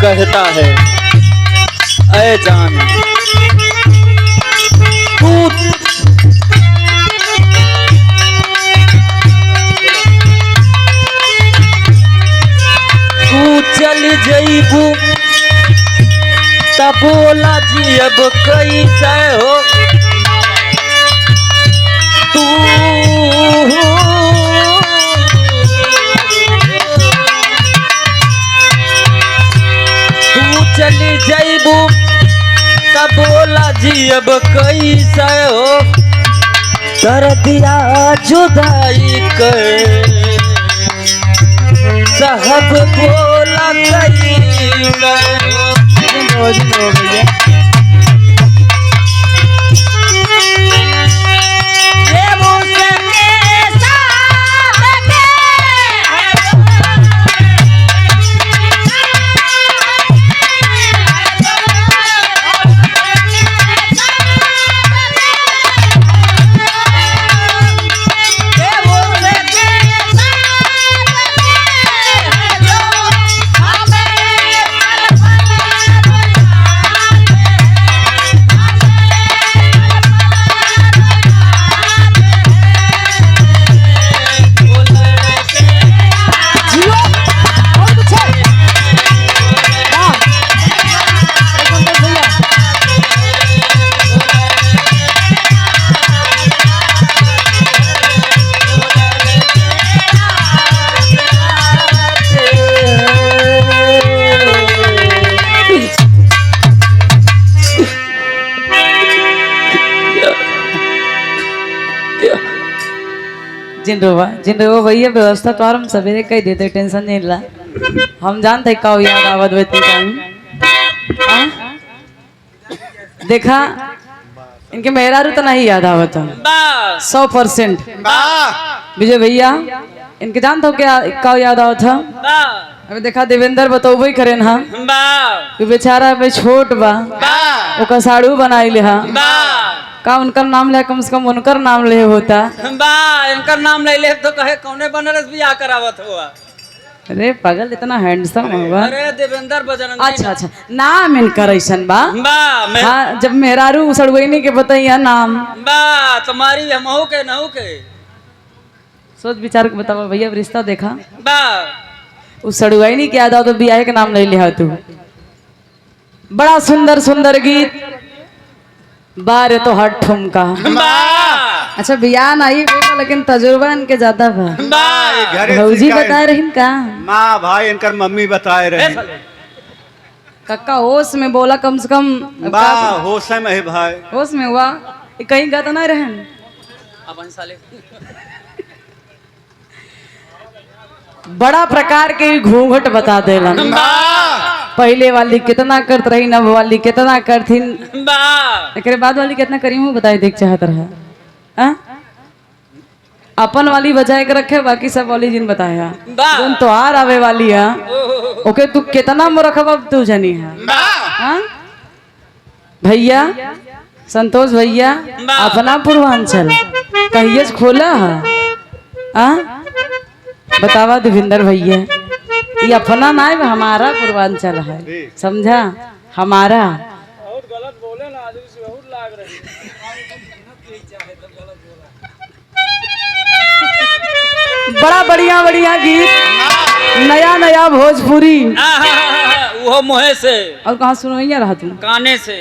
कहता है, ऐ जान तू चल जईबू तब बोला जी अब कैसे हो तू चली जईबू तब बोला जी अब कैसे हो कर दिया जुदाई कर साहब बोला कैसे हो भैया जिन भैया व्यवस्था तो हम सवेरे कही देते, टेंशन नहीं ला। हम जानते कब याद आवत बेती टाइम देखा इनके मेहरारू तो नहीं याद आवत 100%। विजय भैया इनके जानते हो क्या कब याद आवत था? अभी देखा देवेंद्र बताओ ही करे ना बेचारा भाई छोट बा ओका साड़ू बनाई ले का उनका नाम ले, कम से कम उनकर नाम ले होता बा इनकर नाम ले ले तो कहे कौने बनारस बियाह करावत हुआ। अरे पागल इतना हैंडसम होगा। अरे देवेंद्र बजरंगी। अच्छा अच्छा नाम इनकर ऐसन बा हाँ, जब मेहरारू सड़वैनी के बताइया नाम बा तुम्हारी हमहू के नहू के सोच विचार के बताओ भैया। रिश्ता देखा बा उस सड़वैनी के याद आओ तो बियाह के नाम ले लिया तू। बड़ा सुंदर सुंदर गीत बारे तो हट ठुमका। अच्छा बियाह नहीं लेकिन तजुर्बा इनके ज्यादा बा। भौजी बता रही का माँ भाई इनकर मम्मी बताए रहे कक्का होश में बोला कम से कम। होश में है भाई, होश में हुआ कहीं गाता ना रहन। बड़ा प्रकार के घूंघट बता देला। पहले वाली कितना करत रही, नब वाली कितना करथिन, एक बाद वाली कितना करी हूँ बताए देख चाहत रहा। अपन वाली बजाय के रखे बाकी सब वाली जिन बताया तुम तो आर आवे वाली है ओके तू कितना मोरखब अब तू जनी है। भैया संतोष भैया अपना पूर्वांचल कहिए खोला है बतावा देवेंद्र भैया ये अपना ना है हमारा पूर्वांचल है समझा हमारा। गलत बोले ना आदमी से बहुत लाग रही। बड़ा बढ़िया बढ़िया गीत नया नया भोजपुरी वो मोहे से और कहाँ सुनोइया रहा तुम काने से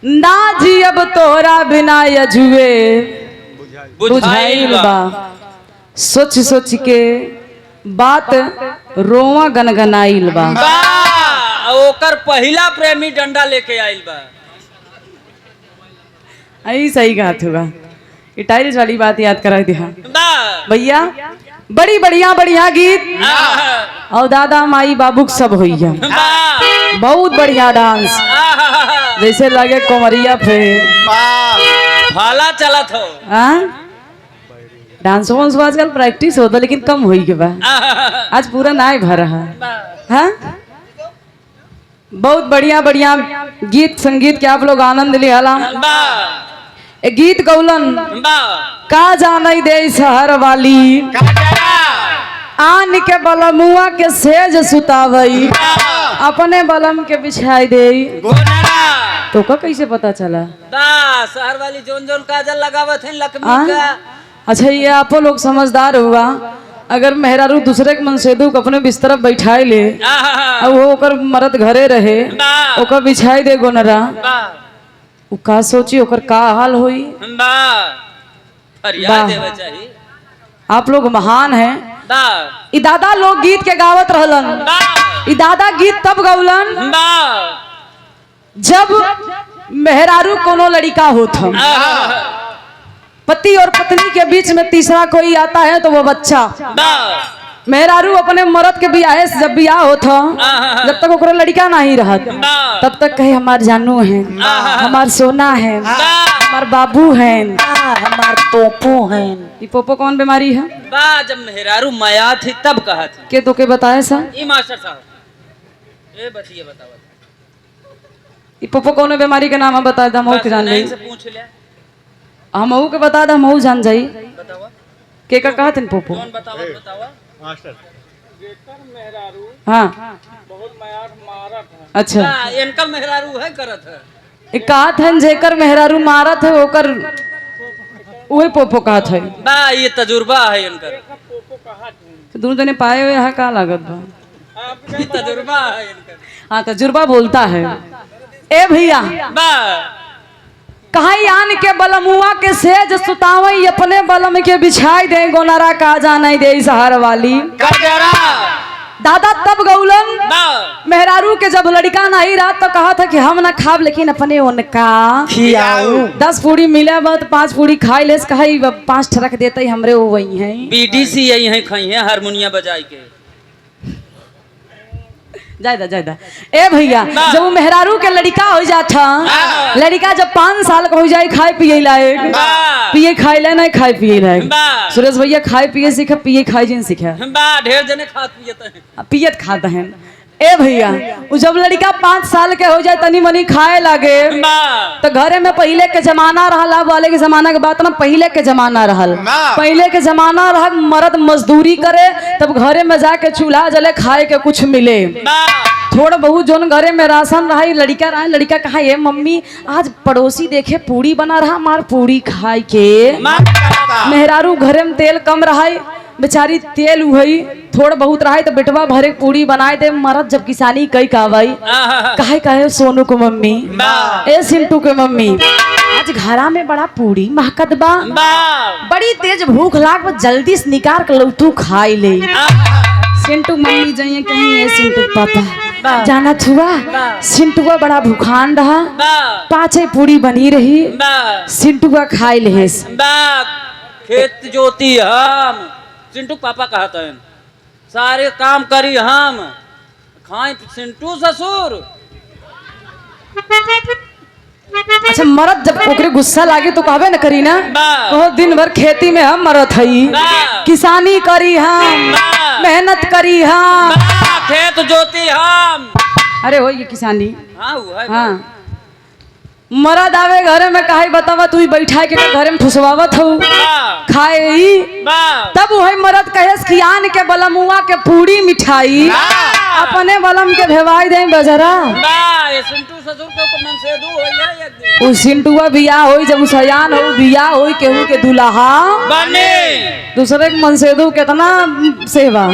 ना जी अब तोरा बिना यजुए बुझाइल बा सोच सोच के बात रोवा गनगनाइल बा। ओकर पहला प्रेमी डंडा लेके आइल बा। आई सही बात होगा ये टाइल्स वाली बात याद करा दिया भैया। बड़ी बढ़िया बढ़िया गीत और दादा माई बाबूक सब होइया बहुत बढ़िया डांस जैसे लगे कोमरिया फिर भाला चलत हो। डांस वांस आजकल प्रैक्टिस होता लेकिन कम होई के बा आज पूरा ना भर रहा है। बहुत बढ़िया बढ़िया गीत संगीत के आप लोग आनंद लिया। गीत गौलन का जाने दे शहर वाली आन आन के बलमुआ के सेज सुतावई अपने बलम के बिछाई दे तो का कैसे पता चला? दा शहर वाली जोन जोन काजल लगावत है लक्ष्मी आ? का। अच्छा ये आप लोग समझदार हुआ। अगर मेहरारू दूसरे के मनसेदू को अपने बिस्तर पर बैठाई ले अब वो ओकर मरद घरे रहे ओकर बिछाई दे गोनरा उ का सोची ओकर का हाल होई? फरियाद देवे चाहिए। आप लोग महान हैं। दा ई दादा लोग गीत के गावत रहलन। ई दादा गीत तब गौलन जब मेहरारू कोनो लड़का होता पति और पत्नी के बीच में तीसरा कोई आता है तो वो बच्चा। मेहरारू अपने मर्द के बियाह से जब बियाह होता जब तक ओकरा लड़का नहीं रहत तब तक कहे हमार जानू है, हमार सोना है, हमार बाबू है, हमार पोपो है। ये पोपो कौन बीमारी है? बा जब मेहरारू माया थी तब कहा थी के तो के बताए सा? ई मास्टर साहब ए बतिए बताओ। ये पोपो कौन बीमारी के नाम हम बता दम के जान नहीं ले से पूछ ले हम के बता दम हम जान जाई बतावा के का कहत पोपो। कौन बतावा बतावा। मास्टर हाँ बहुत मायार मारत है। अच्छा बा इनका मेहरारू है करत है। एक कहत है जेकर मेहरारू मारत है ओकर वही पोपो कहत है। बा ये तजुर्बा है इनकर। तो दोनों जने पाए हुए यहाँ का लागत बा? ये तजुर्बा है इनकर। हाँ तजुर्बा बोलता है। ए भैया बा कहीं आन के बलमुआ के सेज सुतावई अपने बलम के बिछाई दे गोनारा का जाने दे सहार वाली गजरा दादा तब गौलन बा मेहरारू के जब लड़का नहीं रहा तो कहा था कि हम ना खाब लेकिन अपने उनका खियाऊ। 10 पूरी मिले बाद 5 पूरी खाई ले कही 5 ठरक देते हमरे वो वही है। बीडीसी यही है खई है हारमोनिया बजाई के। जायदा ए भैया जब वो मेहरारू के लड़का हो जाता लड़का जब 5 साल का हो जाए खाए पिए लायक पिए खाए ले नहीं खाए पिए लायक सुरेश भैया खाए पिए सीखे पिए खाए जिन सीखे बा ढेर जने खात पियत है। पियत खाता है। ए भैया वो जब लड़का 5 साल के हो जाए तनी मनी खाए लगे बा तो घरे में पहले के जमाना रहल अब वाले के जमाना के बात ना पहले के जमाना रहल। पहले के जमाना रह मर्द मजदूरी करे तब घरे में जाके चूल्हा जले खाए के कुछ मिले बा थोड़ा बहुत जोन घरे में राशन रहा लड़का रहा लड़का कहा ये मम्मी आज पड़ोसी देखे पूरी बना रहा मार पूरी खाए के मेहरारू घरे में तेल कम रहा बेचारी तेल उहई थोड़ा बहुत रहा तो बेटवा भरे पूरी बनाए दे मरद जब किसानी कई कावाई कहे सोनू को मम्मी ए सिंटू के मम्मी आज घरा में बड़ा पूरी महकत बा बड़ी तेज भूख लाग जल्दी से निकाल कर लो तू खाई ले। सिंटू मम्मी जाइए कहीं ए सिंटू पापा जाना छुआ सिंटुआ बड़ा भूखान रहा 5 पूरी बनी रही सिंटुआ खाई ले खेत जोती हम चिंटू पापा कहते हैं सारे काम करी हम खाए चिंटू ससुर। अच्छा मरद जब ओकरे गुस्सा लागे तो कहबे न करी ना तो दिन भर खेती में हम मरत हई किसानी करी हम मेहनत करी हम खेत जोती हम। अरे हो ये किसानी हाँ हुआ है। हाँ मरद आवे घरे में काहे बतावा तू बैठा के घरे में ठुसवावत हो खाए ही तब वही मरद कहेस कि आन के बलमुआ के पूरी मिठाई अपने बलम के भेवाई दे बजरा उ सिंटुआ बियाह होई जब सयान हो बियाह होई केहू के दुल्हा बने दूसरे के मनसेदू कितना सेवा